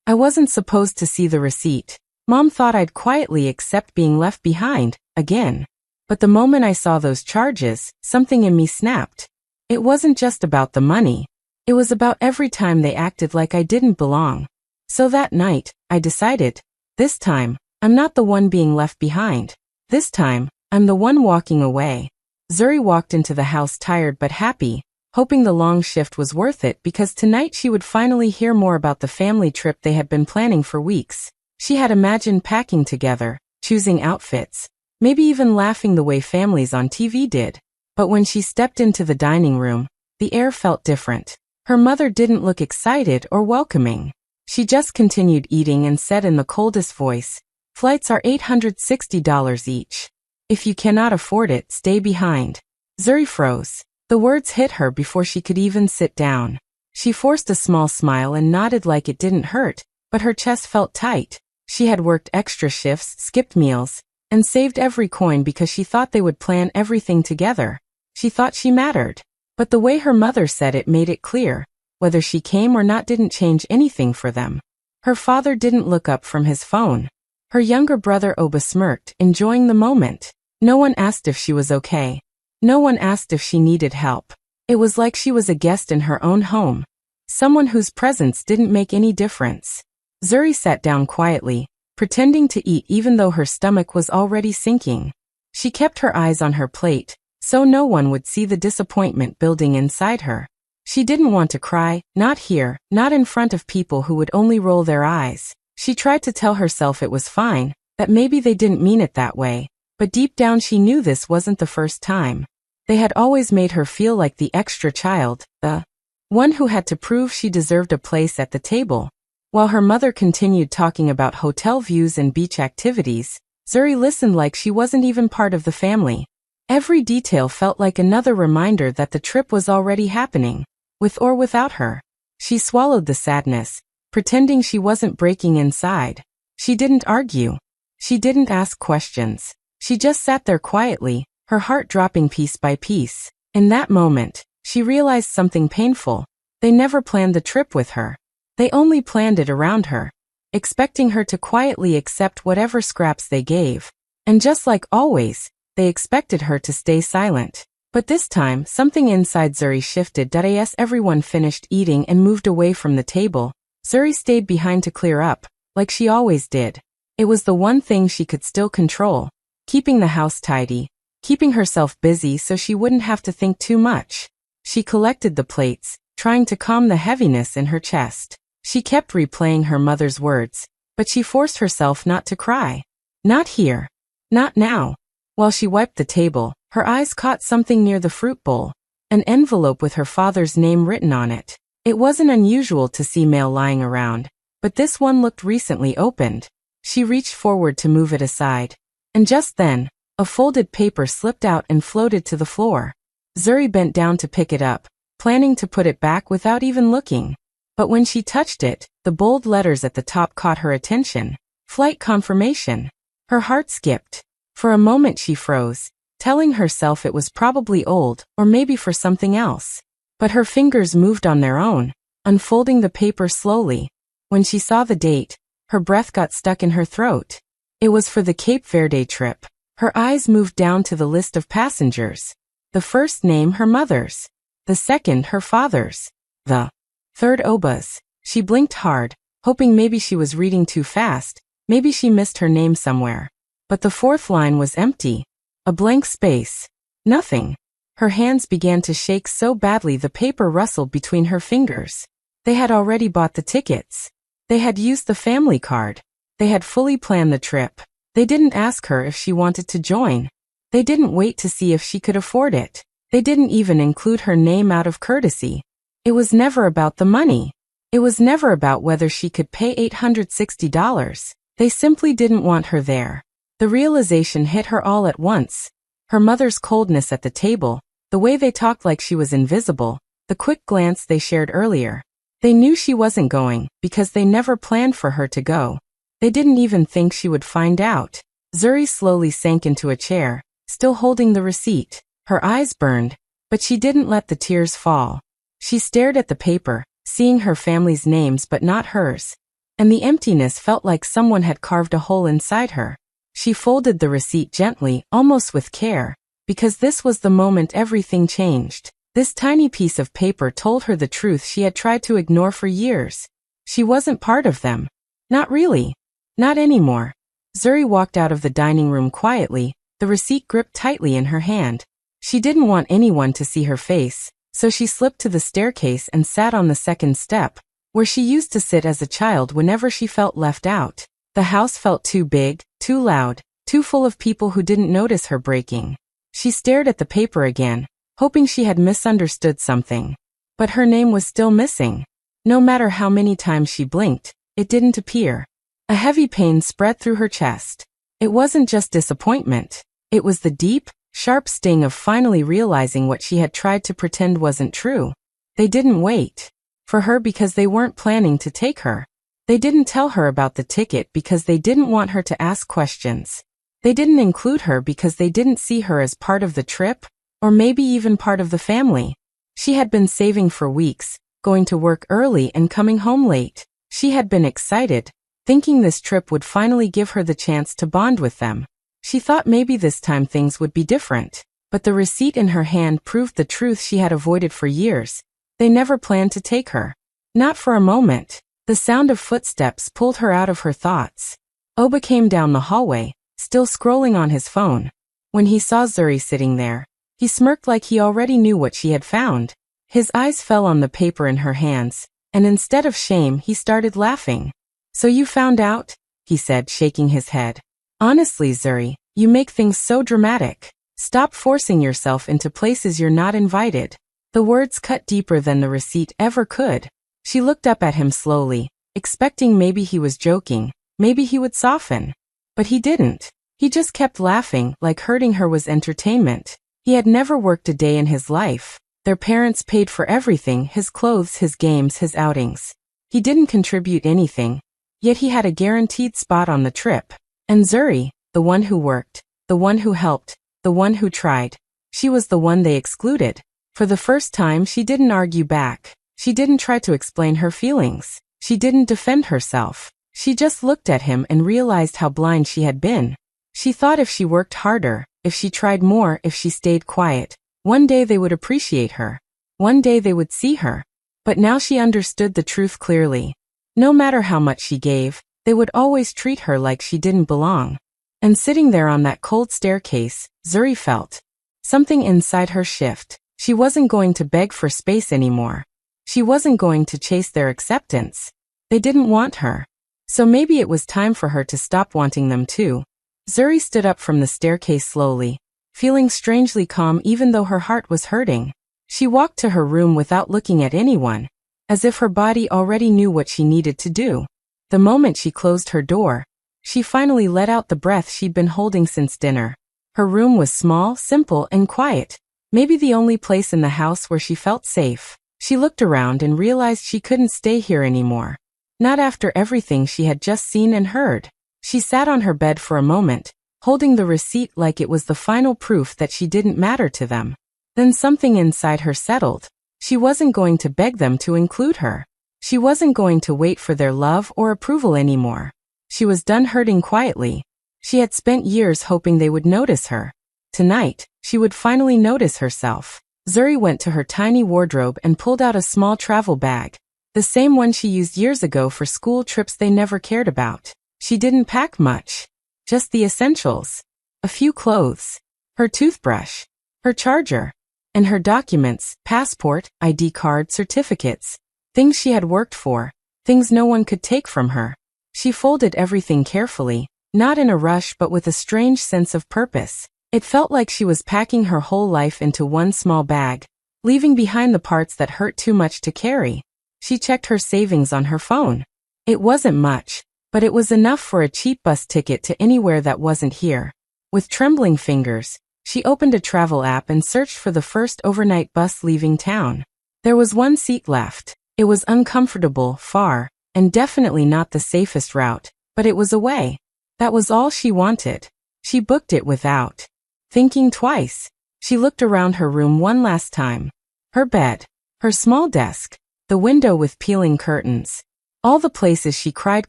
I wasn't supposed to see the receipt. Mom thought I'd quietly accept being left behind, again. But the moment I saw those charges, something in me snapped. It wasn't just about the money. It was about every time they acted like I didn't belong. So that night, I decided, this time, I'm not the one being left behind. This time, I'm the one walking away. Zuri walked into the house tired but happy, hoping the long shift was worth it because tonight she would finally hear more about the family trip they had been planning for weeks. She had imagined packing together, choosing outfits, maybe even laughing the way families on TV did. But when she stepped into the dining room, the air felt different. Her mother didn't look excited or welcoming. She just continued eating and said in the coldest voice, "Flights are $860 each. If you cannot afford it, stay behind." Zuri froze. The words hit her before she could even sit down. She forced a small smile and nodded like it didn't hurt, but her chest felt tight. She had worked extra shifts, skipped meals, and saved every coin because she thought they would plan everything together. She thought she mattered. But the way her mother said it made it clear, whether she came or not didn't change anything for them. Her father didn't look up from his phone. Her younger brother Oba smirked, enjoying the moment. No one asked if she was okay. No one asked if she needed help. It was like she was a guest in her own home. Someone whose presence didn't make any difference. Zuri sat down quietly, pretending to eat even though her stomach was already sinking. She kept her eyes on her plate, so no one would see the disappointment building inside her. She didn't want to cry, not here, not in front of people who would only roll their eyes. She tried to tell herself it was fine, that maybe they didn't mean it that way, but deep down she knew this wasn't the first time. They had always made her feel like the extra child, the one who had to prove she deserved a place at the table. While her mother continued talking about hotel views and beach activities, Zuri listened like she wasn't even part of the family. Every detail felt like another reminder that the trip was already happening, with or without her. She swallowed the sadness, pretending she wasn't breaking inside. She didn't argue. She didn't ask questions. She just sat there quietly, her heart dropping piece by piece. In that moment, she realized something painful. They never planned the trip with her. They only planned it around her, expecting her to quietly accept whatever scraps they gave. And just like always, they expected her to stay silent. But this time, something inside Zuri shifted. As everyone finished eating and moved away from the table, Zuri stayed behind to clear up, like she always did. It was the one thing she could still control, keeping the house tidy, keeping herself busy so she wouldn't have to think too much. She collected the plates, trying to calm the heaviness in her chest. She kept replaying her mother's words, but she forced herself not to cry. Not here. Not now. While she wiped the table, her eyes caught something near the fruit bowl, an envelope with her father's name written on it. It wasn't unusual to see mail lying around, but this one looked recently opened. She reached forward to move it aside, and just then, a folded paper slipped out and floated to the floor. Zuri bent down to pick it up, planning to put it back without even looking. But when she touched it, the bold letters at the top caught her attention. Flight confirmation. Her heart skipped. For a moment she froze, telling herself it was probably old, or maybe for something else. But her fingers moved on their own, unfolding the paper slowly. When she saw the date, her breath got stuck in her throat. It was for the Cape Verde trip. Her eyes moved down to the list of passengers. The first name her mother's. The second her father's. The third Oba's. She blinked hard, hoping maybe she was reading too fast, maybe she missed her name somewhere. But the fourth line was empty. A blank space. Nothing. Her hands began to shake so badly the paper rustled between her fingers. They had already bought the tickets. They had used the family card. They had fully planned the trip. They didn't ask her if she wanted to join. They didn't wait to see if she could afford it. They didn't even include her name out of courtesy. It was never about the money. It was never about whether she could pay $860. They simply didn't want her there. The realization hit her all at once. Her mother's coldness at the table, the way they talked like she was invisible, the quick glance they shared earlier. They knew she wasn't going, because they never planned for her to go. They didn't even think she would find out. Zuri slowly sank into a chair, still holding the receipt. Her eyes burned, but she didn't let the tears fall. She stared at the paper, seeing her family's names but not hers. and the emptiness felt like someone had carved a hole inside her. She folded the receipt gently, almost with care, because this was the moment everything changed. This tiny piece of paper told her the truth she had tried to ignore for years. She wasn't part of them. Not really. Not anymore. Zuri walked out of the dining room quietly, the receipt gripped tightly in her hand. She didn't want anyone to see her face, so she slipped to the staircase and sat on the second step, where she used to sit as a child whenever she felt left out. The house felt too big, too loud, too full of people who didn't notice her breaking. She stared at the paper again, hoping she had misunderstood something. But her name was still missing. No matter how many times she blinked, it didn't appear. A heavy pain spread through her chest. It wasn't just disappointment. It was the deep, sharp sting of finally realizing what she had tried to pretend wasn't true. They didn't wait for her because they weren't planning to take her. They didn't tell her about the ticket because they didn't want her to ask questions. They didn't include her because they didn't see her as part of the trip, or maybe even part of the family. She had been saving for weeks, going to work early and coming home late. She had been excited, thinking this trip would finally give her the chance to bond with them. She thought maybe this time things would be different, but the receipt in her hand proved the truth she had avoided for years. They never planned to take her. Not for a moment. The sound of footsteps pulled her out of her thoughts. Oba came down the hallway, still scrolling on his phone. When he saw Zuri sitting there, he smirked like he already knew what she had found. His eyes fell on the paper in her hands, and instead of shame he started laughing. "So you found out?" he said, shaking his head. "Honestly, Zuri, you make things so dramatic. Stop forcing yourself into places you're not invited." The words cut deeper than the receipt ever could. She looked up at him slowly, expecting maybe he was joking, maybe he would soften. But he didn't. He just kept laughing, like hurting her was entertainment. He had never worked a day in his life. Their parents paid for everything, his clothes, his games, his outings. He didn't contribute anything, yet he had a guaranteed spot on the trip. And Zuri, the one who worked, the one who helped, the one who tried, she was the one they excluded. For the first time, she didn't argue back. She didn't try to explain her feelings. She didn't defend herself. She just looked at him and realized how blind she had been. She thought if she worked harder, if she tried more, if she stayed quiet, one day they would appreciate her. One day they would see her. But now she understood the truth clearly. No matter how much she gave, they would always treat her like she didn't belong. And sitting there on that cold staircase, Zuri felt something inside her shift. She wasn't going to beg for space anymore. She wasn't going to chase their acceptance. They didn't want her. So maybe it was time for her to stop wanting them too. Zuri stood up from the staircase slowly, feeling strangely calm even though her heart was hurting. She walked to her room without looking at anyone, as if her body already knew what she needed to do. The moment she closed her door, she finally let out the breath she'd been holding since dinner. Her room was small, simple, and quiet. Maybe the only place in the house where she felt safe. She looked around and realized she couldn't stay here anymore. Not after everything she had just seen and heard. She sat on her bed for a moment, holding the receipt like it was the final proof that she didn't matter to them. Then something inside her settled. She wasn't going to beg them to include her. She wasn't going to wait for their love or approval anymore. She was done hurting quietly. She had spent years hoping they would notice her. Tonight, she would finally notice herself. Zuri went to her tiny wardrobe and pulled out a small travel bag. The same one she used years ago for school trips they never cared about. She didn't pack much. Just the essentials. A few clothes. Her toothbrush. Her charger. And her documents, passport, ID card, certificates. Things she had worked for. Things no one could take from her. She folded everything carefully, not in a rush but with a strange sense of purpose. It felt like she was packing her whole life into one small bag, leaving behind the parts that hurt too much to carry. She checked her savings on her phone. It wasn't much, but it was enough for a cheap bus ticket to anywhere that wasn't here. With trembling fingers, she opened a travel app and searched for the first overnight bus leaving town. There was one seat left. It was uncomfortable, far, and definitely not the safest route, but it was away. That was all she wanted. She booked it without thinking twice. She looked around her room one last time. Her bed, her small desk, the window with peeling curtains. All the places she cried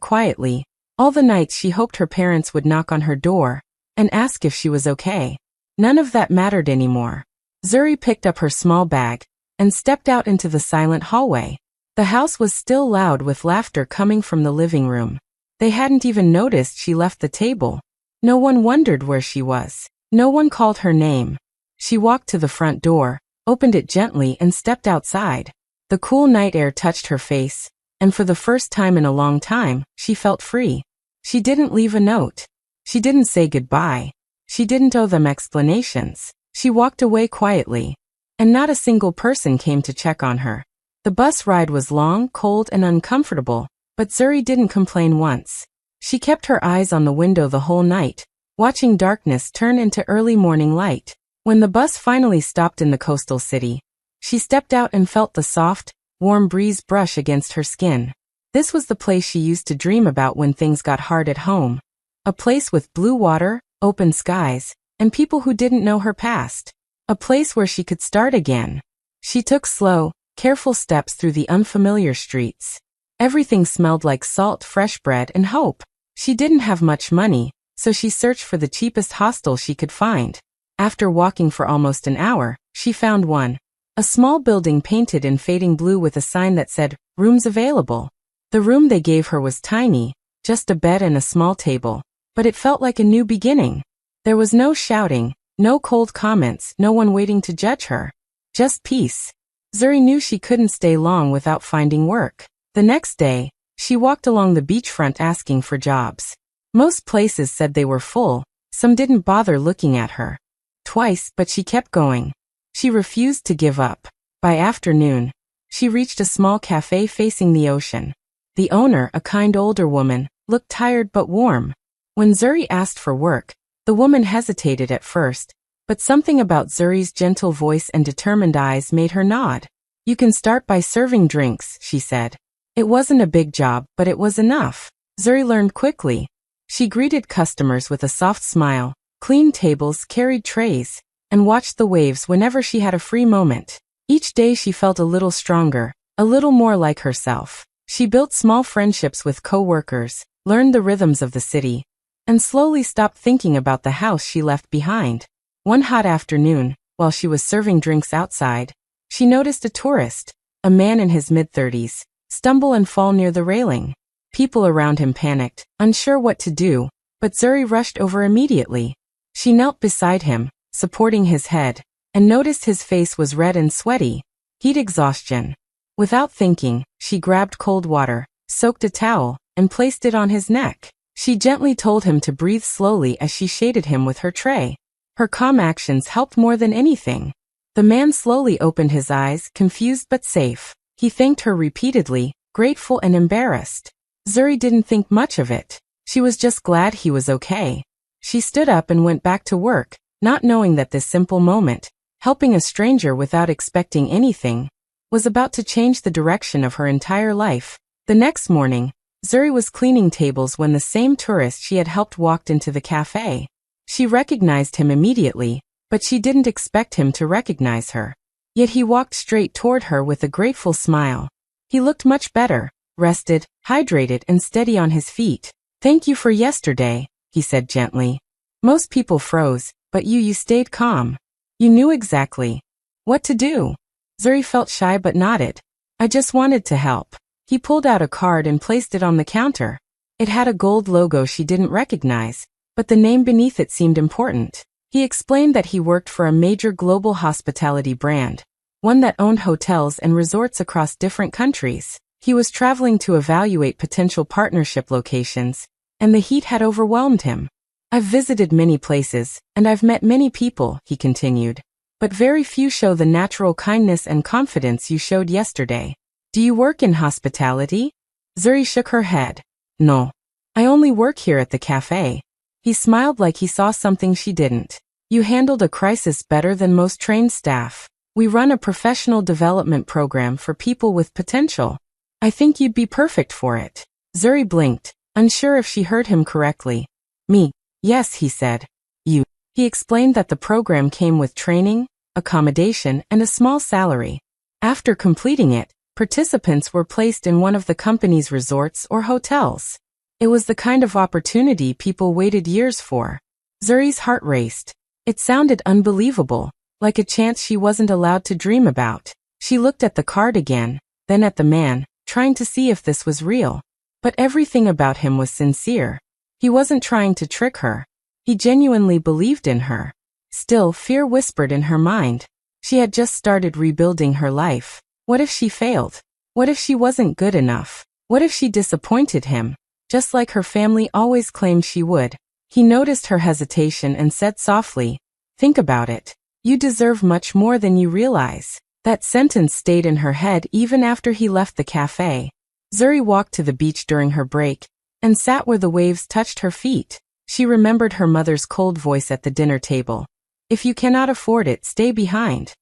quietly, all the nights she hoped her parents would knock on her door and ask if she was okay. None of that mattered anymore. Zuri picked up her small bag and stepped out into the silent hallway. The house was still loud with laughter coming from the living room. They hadn't even noticed she left the table. No one wondered where she was. No one called her name. She walked to the front door, opened it gently and stepped outside. The cool night air touched her face, and for the first time in a long time, she felt free. She didn't leave a note. She didn't say goodbye. She didn't owe them explanations. She walked away quietly, and not a single person came to check on her. The bus ride was long, cold, and uncomfortable, but Zuri didn't complain once. She kept her eyes on the window the whole night, watching darkness turn into early morning light. When the bus finally stopped in the coastal city, she stepped out and felt the soft, warm breeze brush against her skin. This was the place she used to dream about when things got hard at home. A place with blue water, open skies, and people who didn't know her past. A place where she could start again. She took slow, careful steps through the unfamiliar streets. Everything smelled like salt, fresh bread, and hope. She didn't have much money, so she searched for the cheapest hostel she could find. After walking for almost an hour, she found one. A small building painted in fading blue with a sign that said, "Rooms available." The room they gave her was tiny, just a bed and a small table, but it felt like a new beginning. There was no shouting, no cold comments, no one waiting to judge her. Just peace. Zuri knew she couldn't stay long without finding work. The next day, she walked along the beachfront asking for jobs. Most places said they were full, some didn't bother looking at her. Twice, but she kept going. She refused to give up. By afternoon, she reached a small cafe facing the ocean. The owner, a kind older woman, looked tired but warm. When Zuri asked for work, the woman hesitated at first, but something about Zuri's gentle voice and determined eyes made her nod. "You can start by serving drinks," she said. It wasn't a big job, but it was enough. Zuri learned quickly. She greeted customers with a soft smile, cleaned tables, carried trays, and watched the waves whenever she had a free moment. Each day she felt a little stronger, a little more like herself. She built small friendships with co-workers, learned the rhythms of the city, and slowly stopped thinking about the house she left behind. One hot afternoon, while she was serving drinks outside, she noticed a tourist, a man in his mid-30s, stumble and fall near the railing. People around him panicked, unsure what to do, but Zuri rushed over immediately. She knelt beside him, supporting his head, and noticed his face was red and sweaty. Heat exhaustion. Without thinking, she grabbed cold water, soaked a towel, and placed it on his neck. She gently told him to breathe slowly as she shaded him with her tray. Her calm actions helped more than anything. The man slowly opened his eyes, confused but safe. He thanked her repeatedly, grateful and embarrassed. Zuri didn't think much of it. She was just glad he was okay. She stood up and went back to work, not knowing that this simple moment, helping a stranger without expecting anything, was about to change the direction of her entire life. The next morning, Zuri was cleaning tables when the same tourist she had helped walked into the cafe. She recognized him immediately, but she didn't expect him to recognize her. Yet he walked straight toward her with a grateful smile. He looked much better, rested, hydrated and steady on his feet. "Thank you for yesterday," he said gently. "Most people froze, but you stayed calm. You knew exactly what to do." Zuri felt shy but nodded. "I just wanted to help." He pulled out a card and placed it on the counter. It had a gold logo she didn't recognize, but the name beneath it seemed important. He explained that he worked for a major global hospitality brand, one that owned hotels and resorts across different countries. He was traveling to evaluate potential partnership locations, and the heat had overwhelmed him. "I've visited many places, and I've met many people," he continued, "but very few show the natural kindness and confidence you showed yesterday. Do you work in hospitality?" Zuri shook her head. "No. I only work here at the cafe." He smiled like he saw something she didn't. "You handled a crisis better than most trained staff. We run a professional development program for people with potential. I think you'd be perfect for it." Zuri blinked, unsure if she heard him correctly. "Me? Yes," he said. "You." He explained that the program came with training, accommodation, and a small salary. After completing it, Participants were placed in one of the company's resorts or hotels. It was the kind of opportunity people waited years for. Zuri's heart raced. It sounded unbelievable, like a chance she wasn't allowed to dream about. She looked at the card again, then at the man, trying to see if this was real. But everything about him was sincere. He wasn't trying to trick her. He genuinely believed in her. Still, fear whispered in her mind. She had just started rebuilding her life. What if she failed? What if she wasn't good enough? What if she disappointed him, just like her family always claimed she would? He noticed her hesitation and said softly, "Think about it. You deserve much more than you realize." That sentence stayed in her head even after he left the cafe. Zuri walked to the beach during her break and sat where the waves touched her feet. She remembered her mother's cold voice at the dinner table. "If you cannot afford it, stay behind."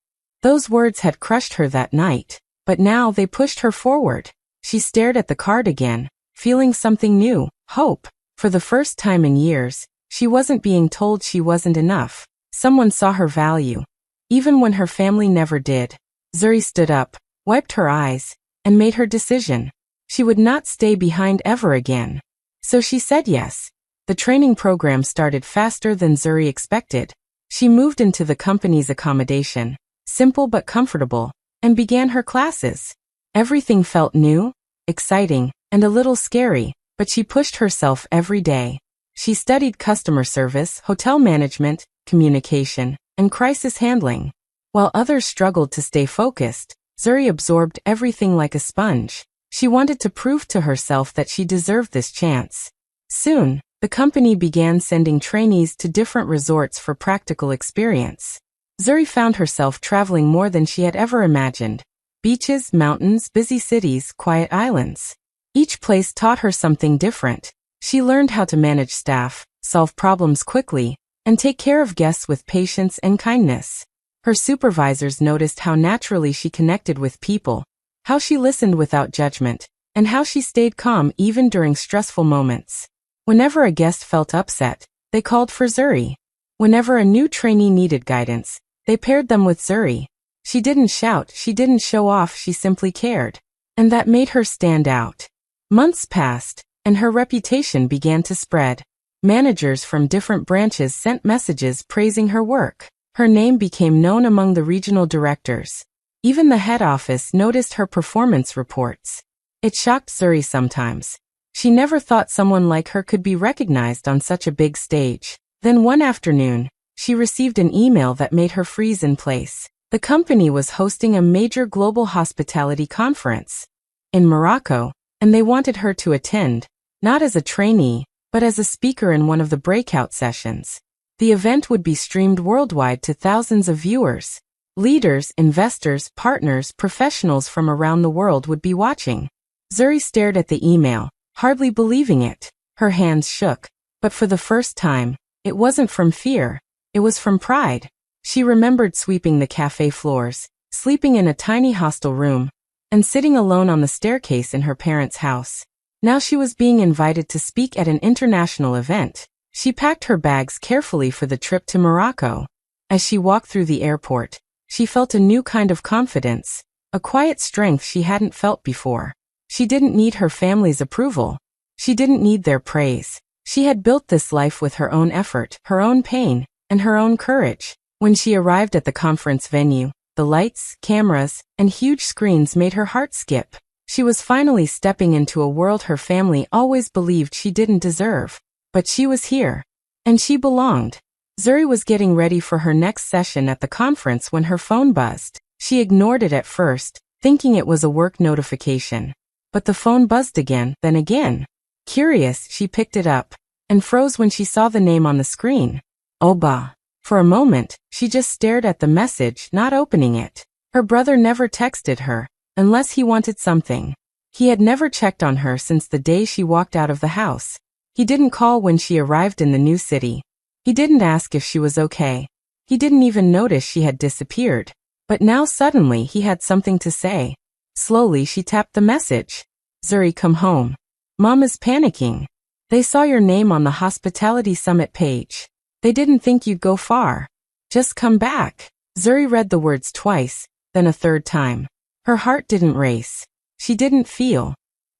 Those words had crushed her that night, but now they pushed her forward. She stared at the card again, feeling something new, hope. For the first time in years, she wasn't being told she wasn't enough. Someone saw her value, even when her family never did. Zuri stood up, wiped her eyes, and made her decision. She would not stay behind ever again. So she said yes. The training program started faster than Zuri expected. She moved into the company's accommodation, simple but comfortable, and began her classes. Everything felt new, exciting, and a little scary, but she pushed herself every day. She studied customer service, hotel management, communication, and crisis handling. While others struggled to stay focused, Zuri absorbed everything like a sponge. She wanted to prove to herself that she deserved this chance. Soon, the company began sending trainees to different resorts for practical experience. Zuri found herself traveling more than she had ever imagined. Beaches, mountains, busy cities, quiet islands. Each place taught her something different. She learned how to manage staff, solve problems quickly, and take care of guests with patience and kindness. Her supervisors noticed how naturally she connected with people, how she listened without judgment, and how she stayed calm even during stressful moments. Whenever a guest felt upset, they called for Zuri. Whenever a new trainee needed guidance, they paired them with Zuri. She didn't shout, she didn't show off, she simply cared. And that made her stand out. Months passed, and her reputation began to spread. Managers from different branches sent messages praising her work. Her name became known among the regional directors. Even the head office noticed her performance reports. It shocked Zuri sometimes. She never thought someone like her could be recognized on such a big stage. Then one afternoon, she received an email that made her freeze in place. The company was hosting a major global hospitality conference in Morocco, and they wanted her to attend, not as a trainee, but as a speaker in one of the breakout sessions. The event would be streamed worldwide to thousands of viewers. Leaders, investors, partners, professionals from around the world would be watching. Zuri stared at the email, hardly believing it. Her hands shook, but for the first time, it wasn't from fear, it was from pride. She remembered sweeping the cafe floors, sleeping in a tiny hostel room, and sitting alone on the staircase in her parents' house. Now she was being invited to speak at an international event. She packed her bags carefully for the trip to Morocco. As she walked through the airport, she felt a new kind of confidence, a quiet strength she hadn't felt before. She didn't need her family's approval. She didn't need their praise. She had built this life with her own effort, her own pain, and her own courage. When she arrived at the conference venue, the lights, cameras, and huge screens made her heart skip. She was finally stepping into a world her family always believed she didn't deserve. But she was here, and she belonged. Zuri was getting ready for her next session at the conference when her phone buzzed. She ignored it at first, thinking it was a work notification. But the phone buzzed again, then again. Curious, she picked it up, and froze when she saw the name on the screen. Oba. For a moment, she just stared at the message, not opening it. Her brother never texted her, unless he wanted something. He had never checked on her since the day she walked out of the house. He didn't call when she arrived in the new city. He didn't ask if she was okay. He didn't even notice she had disappeared. But now suddenly he had something to say. Slowly she tapped the message. Zuri, come home. Mom is panicking. They saw your name on the hospitality summit page. They didn't think you'd go far. Just come back. Zuri read the words twice, then a third time. Her heart didn't race. She didn't feel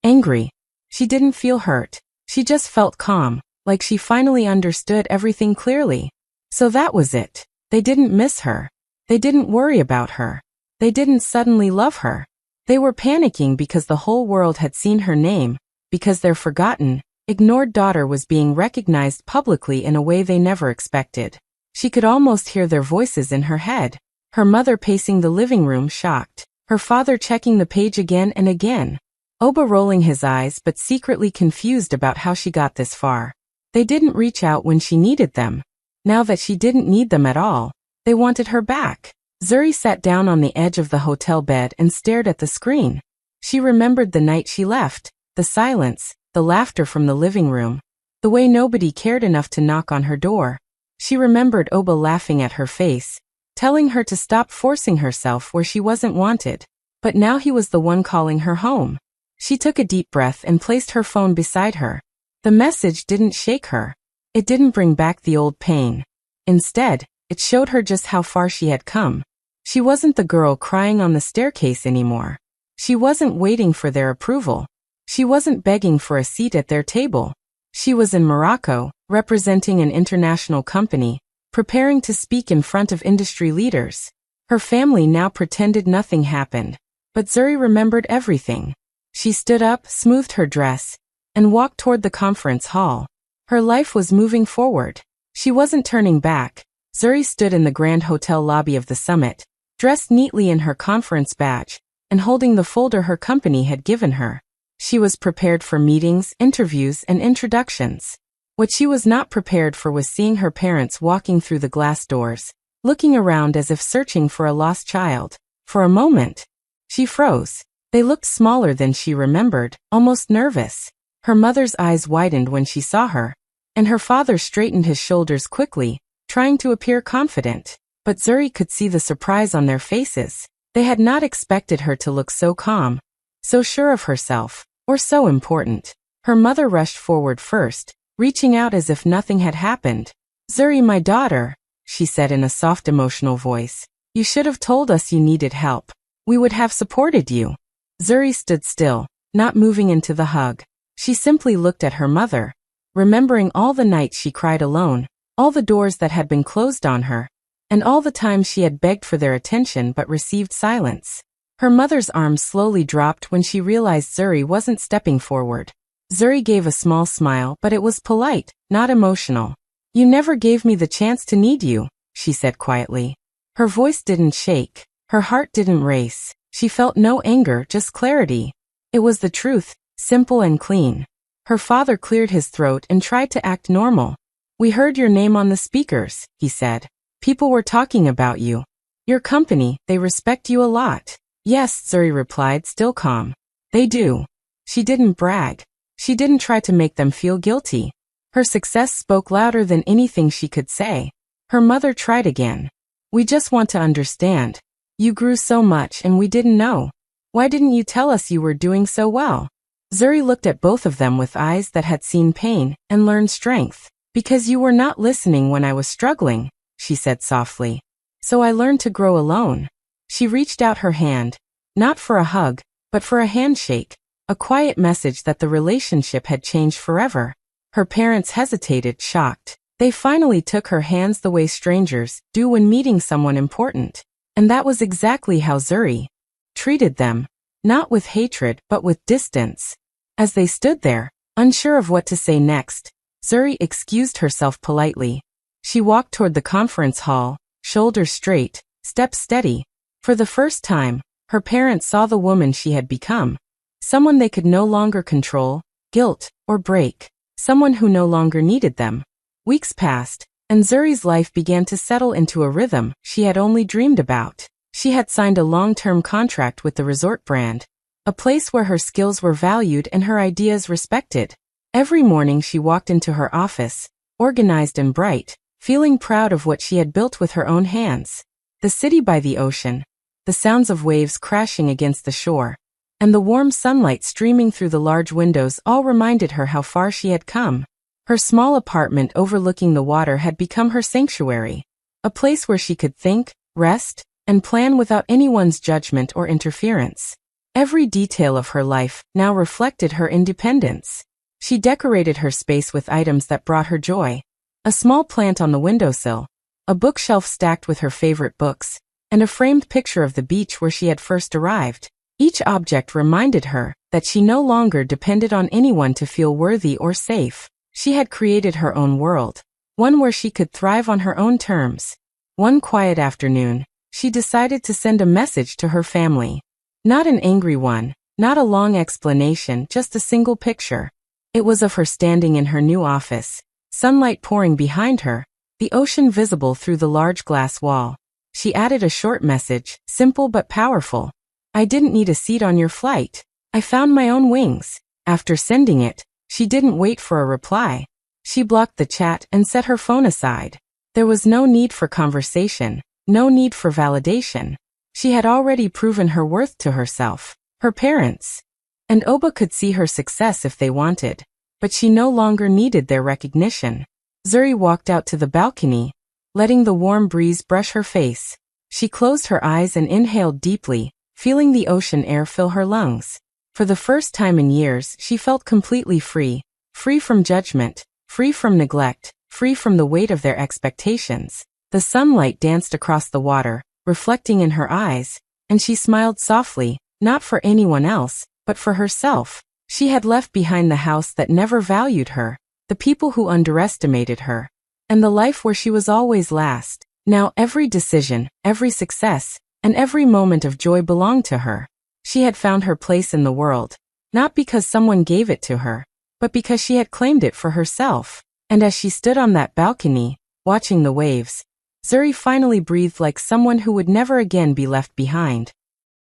angry. She didn't feel hurt. She just felt calm, like she finally understood everything clearly. So that was it. They didn't miss her. They didn't worry about her. They didn't suddenly love her. They were panicking because the whole world had seen her name, because their forgotten, ignored daughter was being recognized publicly in a way they never expected. She could almost hear their voices in her head. Her mother pacing the living room shocked. Her father checking the page again and again. Oba rolling his eyes but secretly confused about how she got this far. They didn't reach out when she needed them. Now that she didn't need them at all, they wanted her back. Zuri sat down on the edge of the hotel bed and stared at the screen. She remembered the night she left, the silence, the laughter from the living room, the way nobody cared enough to knock on her door. She remembered Oba laughing at her face, telling her to stop forcing herself where she wasn't wanted. But now he was the one calling her home. She took a deep breath and placed her phone beside her. The message didn't shake her. It didn't bring back the old pain. Instead, it showed her just how far she had come. She wasn't the girl crying on the staircase anymore. She wasn't waiting for their approval. She wasn't begging for a seat at their table. She was in Morocco, representing an international company, preparing to speak in front of industry leaders. Her family now pretended nothing happened. But Zuri remembered everything. She stood up, smoothed her dress, and walked toward the conference hall. Her life was moving forward. She wasn't turning back. Zuri stood in the grand hotel lobby of the summit, dressed neatly in her conference badge, and holding the folder her company had given her. She was prepared for meetings, interviews, and introductions. What she was not prepared for was seeing her parents walking through the glass doors, looking around as if searching for a lost child. For a moment, she froze. They looked smaller than she remembered, almost nervous. Her mother's eyes widened when she saw her, and her father straightened his shoulders quickly, trying to appear confident. But Zuri could see the surprise on their faces. They had not expected her to look so calm, so sure of herself, or so important. Her mother rushed forward first, reaching out as if nothing had happened. "Zuri, my daughter," she said in a soft emotional voice. "You should have told us you needed help. We would have supported you." Zuri stood still, not moving into the hug. She simply looked at her mother, remembering all the nights she cried alone, all the doors that had been closed on her, and all the times she had begged for their attention but received silence. Her mother's arms slowly dropped when she realized Zuri wasn't stepping forward. Zuri gave a small smile, but it was polite, not emotional. "You never gave me the chance to need you," she said quietly. Her voice didn't shake. Her heart didn't race. She felt no anger, just clarity. It was the truth, simple and clean. Her father cleared his throat and tried to act normal. "We heard your name on the speakers," he said. "People were talking about you. Your company, they respect you a lot." "Yes," Zuri replied, still calm. "They do." She didn't brag. She didn't try to make them feel guilty. Her success spoke louder than anything she could say. Her mother tried again. "We just want to understand. You grew so much and we didn't know. Why didn't you tell us you were doing so well?" Zuri looked at both of them with eyes that had seen pain and learned strength. "Because you were not listening when I was struggling," she said softly. "So I learned to grow alone." She reached out her hand, not for a hug, but for a handshake, a quiet message that the relationship had changed forever. Her parents hesitated, shocked. They finally took her hands the way strangers do when meeting someone important. And that was exactly how Zuri treated them, not with hatred but with distance. As they stood there, unsure of what to say next, Zuri excused herself politely. She walked toward the conference hall, shoulders straight, steps steady. For the first time, her parents saw the woman she had become. Someone they could no longer control, guilt, or break. Someone who no longer needed them. Weeks passed, and Zuri's life began to settle into a rhythm she had only dreamed about. She had signed a long-term contract with the resort brand, a place where her skills were valued and her ideas respected. Every morning she walked into her office, organized and bright, feeling proud of what she had built with her own hands. The city by the ocean, the sounds of waves crashing against the shore, and the warm sunlight streaming through the large windows all reminded her how far she had come. Her small apartment overlooking the water had become her sanctuary, a place where she could think, rest, and plan without anyone's judgment or interference. Every detail of her life now reflected her independence. She decorated her space with items that brought her joy. A small plant on the windowsill, a bookshelf stacked with her favorite books, and a framed picture of the beach where she had first arrived. Each object reminded her that she no longer depended on anyone to feel worthy or safe. She had created her own world, one where she could thrive on her own terms. One quiet afternoon, she decided to send a message to her family. Not an angry one, not a long explanation, just a single picture. It was of her standing in her new office, sunlight pouring behind her, the ocean visible through the large glass wall. She added a short message, simple but powerful. I didn't need a seat on your flight. I found my own wings. After sending it, she didn't wait for a reply. She blocked the chat and set her phone aside. There was no need for conversation, no need for validation. She had already proven her worth to herself, her parents. And Oba could see her success if they wanted, but she no longer needed their recognition. Zuri walked out to the balcony, letting the warm breeze brush her face. She closed her eyes and inhaled deeply, feeling the ocean air fill her lungs. For the first time in years, she felt completely free. Free from judgment, free from neglect, free from the weight of their expectations. The sunlight danced across the water, reflecting in her eyes, and she smiled softly, not for anyone else, but for herself. She had left behind the house that never valued her, the people who underestimated her, and the life where she was always last. Now every decision, every success, and every moment of joy belonged to her. She had found her place in the world, not because someone gave it to her, but because she had claimed it for herself. And as she stood on that balcony, watching the waves, Zuri finally breathed like someone who would never again be left behind.